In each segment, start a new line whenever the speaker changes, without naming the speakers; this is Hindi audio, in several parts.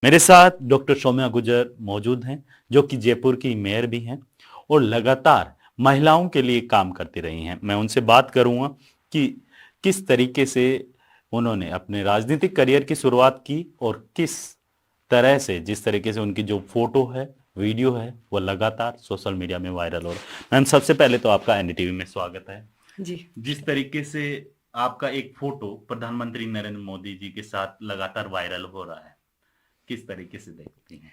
मेरे साथ डॉक्टर सौम्या गुर्जर मौजूद हैं, जो कि जयपुर की मेयर भी हैं और लगातार महिलाओं के लिए काम करती रही हैं। मैं उनसे बात करूंगा कि किस तरीके से उन्होंने अपने राजनीतिक करियर की शुरुआत की और किस तरह से, जिस तरीके से उनकी जो फोटो है, वीडियो है, वो लगातार सोशल मीडिया में वायरल हो रहा है। मैम, सबसे पहले तो आपका एनडीटीवी में स्वागत है।
जी।
जिस तरीके से आपका एक फोटो प्रधानमंत्री नरेंद्र मोदी जी के साथ लगातार वायरल हो रहा है, किस तरीके से देखती हैं?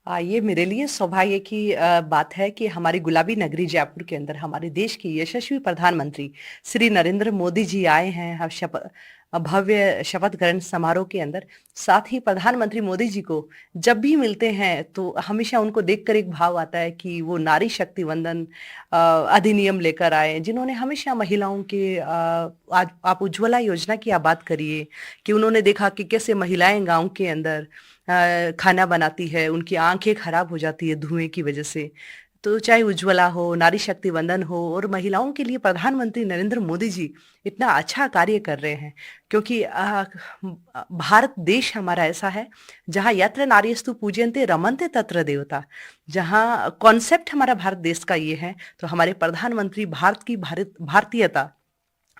ये मेरे लिए सौभाग्य की बात है कि हमारी गुलाबी नगरी जयपुर के अंदर हमारे देश के यशस्वी प्रधानमंत्री श्री नरेंद्र मोदी जी आए हैं। भव्य शपथ ग्रहण समारोह के अंदर। साथ ही प्रधानमंत्री मोदी जी को जब भी मिलते हैं तो हमेशा उनको देखकर एक भाव आता है कि वो नारी शक्ति वंदन अधिनियम लेकर आए, जिन्होंने हमेशा महिलाओं के आज आप उज्ज्वला योजना की आप बात करिए कि उन्होंने देखा कि कैसे महिलाएं गांव के अंदर खाना बनाती है, उनकी आंखें खराब हो जाती है धुएं की वजह से। तो चाहे उज्ज्वला हो, नारी शक्ति वंदन हो, और महिलाओं के लिए प्रधानमंत्री नरेंद्र मोदी जी इतना अच्छा कार्य कर रहे हैं। क्योंकि भारत देश हमारा ऐसा है जहाँ यत्र नार्यस्तु पूज्यन्ते रमन्ते तत्र देवता। जहाँ कॉन्सेप्ट हमारा भारत देश का ये है, तो हमारे प्रधानमंत्री भारतीयता,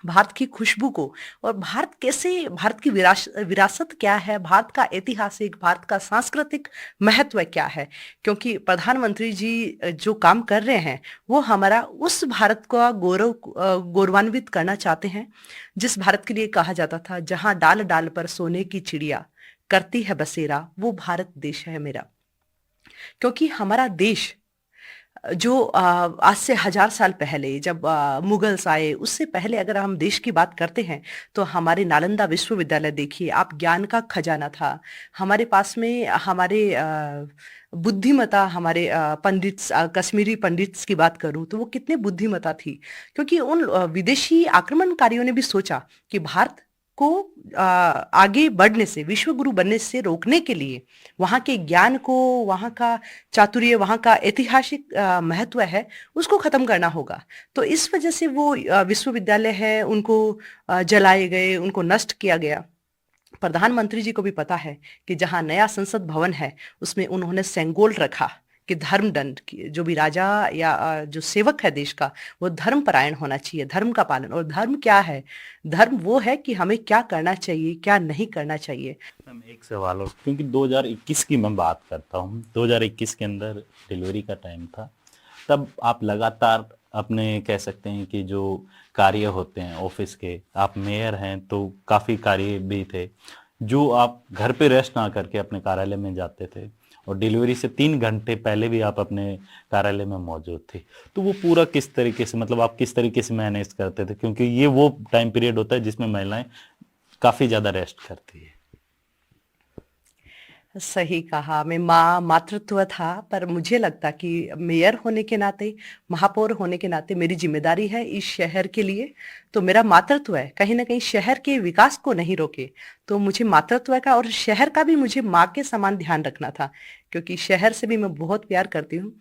भारत की खुशबू को, और भारत कैसे, भारत की विरासत क्या है, भारत का ऐतिहासिक, भारत का सांस्कृतिक महत्व क्या है। क्योंकि प्रधानमंत्री जी जो काम कर रहे हैं वो हमारा उस भारत का गौरवान्वित करना चाहते हैं, जिस भारत के लिए कहा जाता था जहां डाल डाल पर सोने की चिड़िया करती है बसेरा, वो भारत देश है मेरा। क्योंकि हमारा देश जो आज से 1000 साल पहले जब मुगल्स आए, उससे पहले अगर हम देश की बात करते हैं तो हमारे नालंदा विश्वविद्यालय देखिए आप, ज्ञान का खजाना था हमारे पास में। हमारे बुद्धिमता, हमारे कश्मीरी पंडित्स की बात करूं तो वो कितने बुद्धिमता थी। क्योंकि उन विदेशी आक्रमणकारियों ने भी सोचा कि भारत को आगे बढ़ने से, विश्व गुरु बनने से रोकने के लिए वहाँ के ज्ञान को, वहाँ का चातुर्य, वहाँ का ऐतिहासिक महत्व है, उसको खत्म करना होगा। तो इस वजह से वो विश्वविद्यालय है उनको जलाए गए, उनको नष्ट किया गया। प्रधानमंत्री जी को भी पता है कि जहाँ नया संसद भवन है उसमें उन्होंने सेंगोल रखा कि धर्मदंड की, जो भी राजा या जो सेवक है देश का, वो धर्म परायण होना चाहिए, धर्म का पालन। और धर्म क्या है? धर्म वो है कि हमें क्या करना चाहिए, क्या नहीं करना चाहिए।
मैम, एक सवाल और, क्योंकि 2021 की मैं बात करता हूँ, 2021 के अंदर डिलीवरी का टाइम था, तब आप लगातार अपने, कह सकते हैं कि जो कार्य होते हैं ऑफिस के, आप मेयर हैं तो काफ़ी कार्य भी थे, जो आप घर पे रेस्ट ना करके अपने कार्यालय में जाते थे, और डिलीवरी से 3 घंटे पहले भी आप अपने कार्यालय में मौजूद थे। तो वो पूरा किस तरीके से, मतलब आप किस तरीके से मैनेज करते थे, क्योंकि ये वो टाइम पीरियड होता है जिसमें महिलाएं काफ़ी ज़्यादा रेस्ट करती है।
सही कहा। मैं मातृत्व था, पर मुझे लगता कि मेयर होने के नाते, महापौर होने के नाते मेरी जिम्मेदारी है इस शहर के लिए। तो मेरा मातृत्व है कहीं ना कहीं शहर के विकास को नहीं रोके, तो मुझे मातृत्व का और शहर का भी मुझे माँ के समान ध्यान रखना था। क्योंकि शहर से भी मैं बहुत प्यार करती हूँ।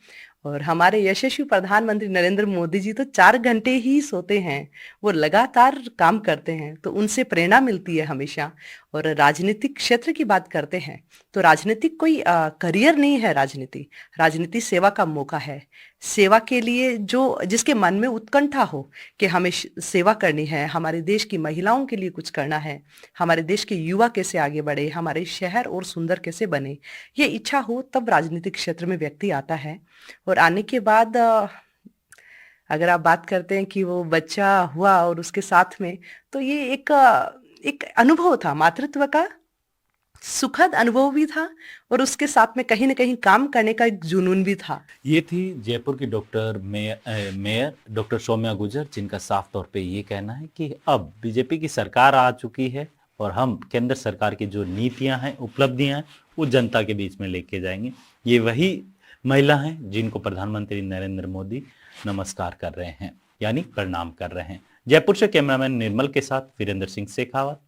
और हमारे यशस्वी प्रधानमंत्री नरेंद्र मोदी जी तो 4 घंटे ही सोते हैं, वो लगातार काम करते हैं, तो उनसे प्रेरणा मिलती है हमेशा। और राजनीतिक क्षेत्र की बात करते हैं तो राजनीतिक कोई करियर नहीं है। राजनीति राजनीति सेवा का मौका है। सेवा के लिए जो जिसके मन में उत्कंठा हो कि हमें सेवा करनी है, हमारे देश की महिलाओं के लिए कुछ करना है, हमारे देश के युवा कैसे आगे बढ़े, हमारे शहर और सुंदर कैसे बने, ये इच्छा हो, तब राजनीतिक क्षेत्र में व्यक्ति आता है। और आने के बाद अगर आप बात करते हैं कि वो बच्चा हुआ और उसके साथ में, तो ये एक अनुभव था मातृत्व का, सुखद अनुभव भी था, और उसके साथ में कहीं ना कहीं काम करने का एक जुनून भी था।
ये थी जयपुर की मेयर डॉक्टर सौम्या गुर्जर, जिनका साफ तौर पे ये कहना है कि अब बीजेपी की सरकार आ चुकी है और हम केंद्र सरकार की जो नीतियां हैं, उपलब्धियां हैं, वो जनता के बीच में लेके जाएंगे। ये वही महिला हैं जिनको प्रधानमंत्री नरेंद्र मोदी नमस्कार कर रहे हैं, यानी प्रणाम कर रहे हैं। जयपुर से कैमरामैन निर्मल के साथ वीरेंद्र सिंह शेखावत,